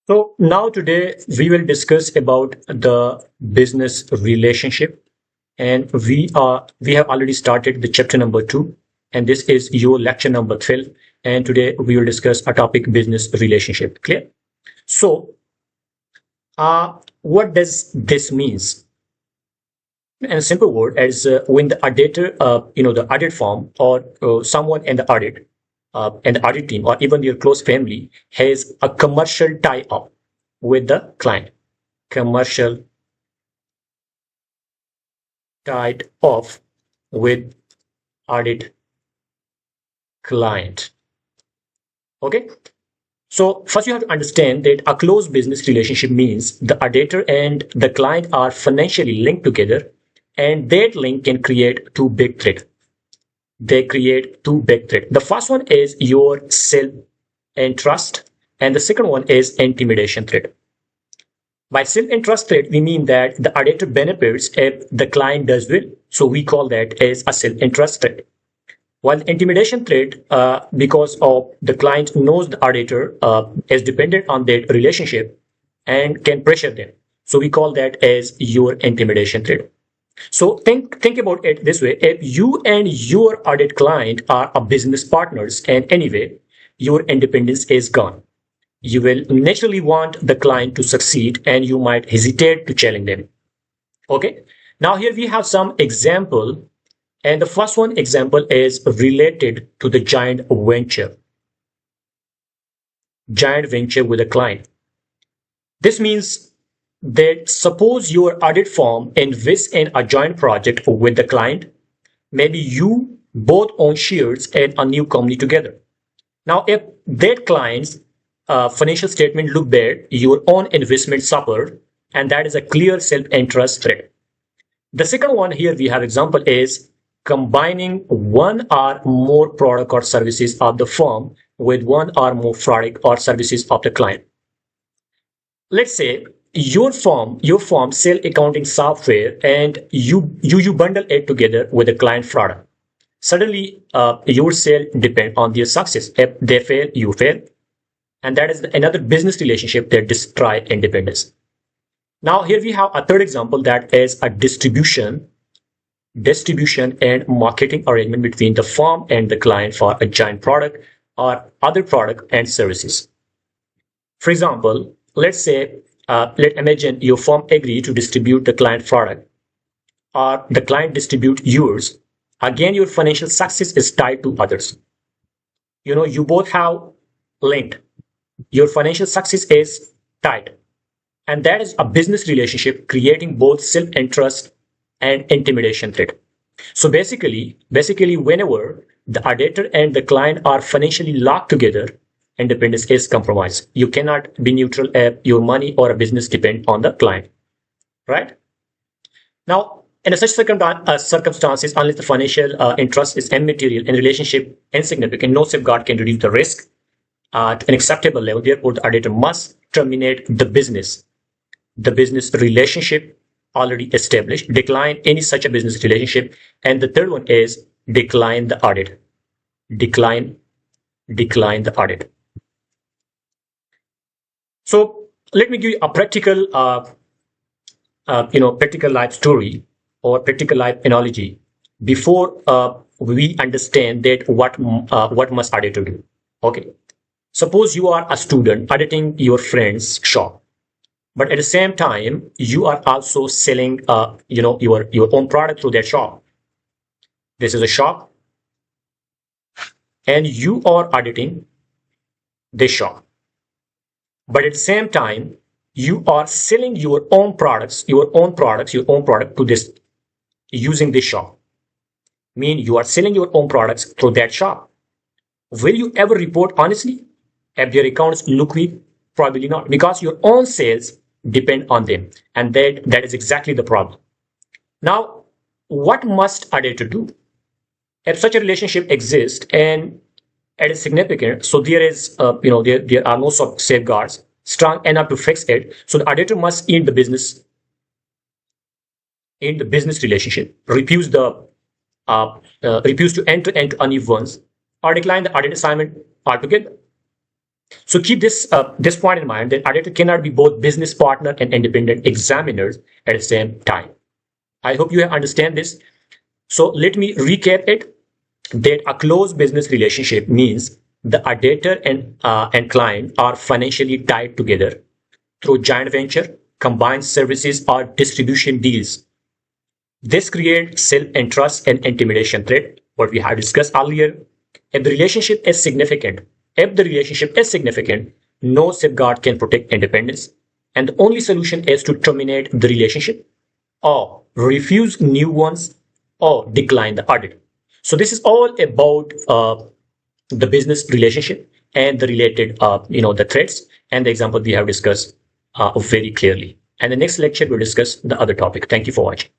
So now today we will discuss about the business relationship, and we have already started the chapter number 2, and this is your lecture number 12, and today we will discuss a topic business relationship. Clear? So what does this means? In a simple word, as when the auditor, the audit firm or someone in the audit and the audit team or even your close family has a commercial tie-up with the client, commercial tied off with audit client. Okay. So first you have to understand that a close business relationship means the auditor and the client are financially linked together, and that link can create two big threats. They create two big threats. The first one is your self-interest, and the second one is intimidation threat. By self-interest threat, we mean that the auditor benefits if the client does well. So we call that as a self-interest threat. While the intimidation threat, because of the client knows the auditor is dependent on that relationship and can pressure them. So we call that as your intimidation threat. So think about it this way. If you and your audit client are a business partners, and anyway, your independence is gone, you will naturally want the client to succeed and you might hesitate to challenge them. Okay. Now here we have some example, and the first one example is related to the joint venture with a client. This means that suppose your audit firm invests in a joint project with the client. Maybe you both own shares in a new company together. Now, if that client's financial statement look bad, your own investment suffered, and that is a clear self-interest threat. The second one here we have example is combining one or more product or services of the firm with one or more product or services of the client. Let's say your firm sell accounting software, and you bundle it together with a client product. Suddenly, your sale depend on their success. If they fail, you fail. And that is another business relationship that destroy independence. Now here we have a third example, that is a distribution and marketing arrangement between the firm and the client for a joint product or other product and services. For example, let's imagine your firm agree to distribute the client product, or the client distribute yours. Again, your financial success is tied to others. You both have linked. Your financial success is tied. And that is a business relationship creating both self-interest and intimidation threat. So basically, whenever the auditor and the client are financially locked together, independence is compromised. You cannot be neutral if your money or a business depend on the client, right? Now, in such circumstances, unless the financial interest is immaterial and relationship insignificant, no safeguard can reduce the risk at an acceptable level. Therefore, the auditor must terminate the business relationship already established, decline any such a business relationship, and the third one is decline the audit. Decline the audit. So let me give you a practical, practical life story or practical life analogy before we understand that what must auditor do. Okay. Suppose you are a student auditing your friend's shop, but at the same time you are also selling, your own product through that shop. This is a shop, and you are auditing this shop. But at the same time, you are selling your own product to this using this shop. You are selling your own products through that shop. Will you ever report honestly if their accounts look weak? Probably not, because your own sales depend on them, and that is exactly the problem. Now, what must auditor do if such a relationship exists and it is significant? So there is, there are no safeguards strong enough to fix it. So the auditor must end the business relationship, refuse to enter into a new ones, or decline the audit assignment altogether. So keep this point in mind, that auditor cannot be both business partner and independent examiners at the same time. I hope you understand this. So let me recap it, that a close business relationship means the auditor and client are financially tied together through joint venture, combined services, or distribution deals. This creates self-interest and intimidation threat, what we have discussed earlier. If the relationship is significant, no safeguard can protect independence, and the only solution is to terminate the relationship, or refuse new ones, or decline the audit. So this is all about the business relationship and the related, the threats and the example we have discussed very clearly. And the next lecture we'll discuss the other topic. Thank you for watching.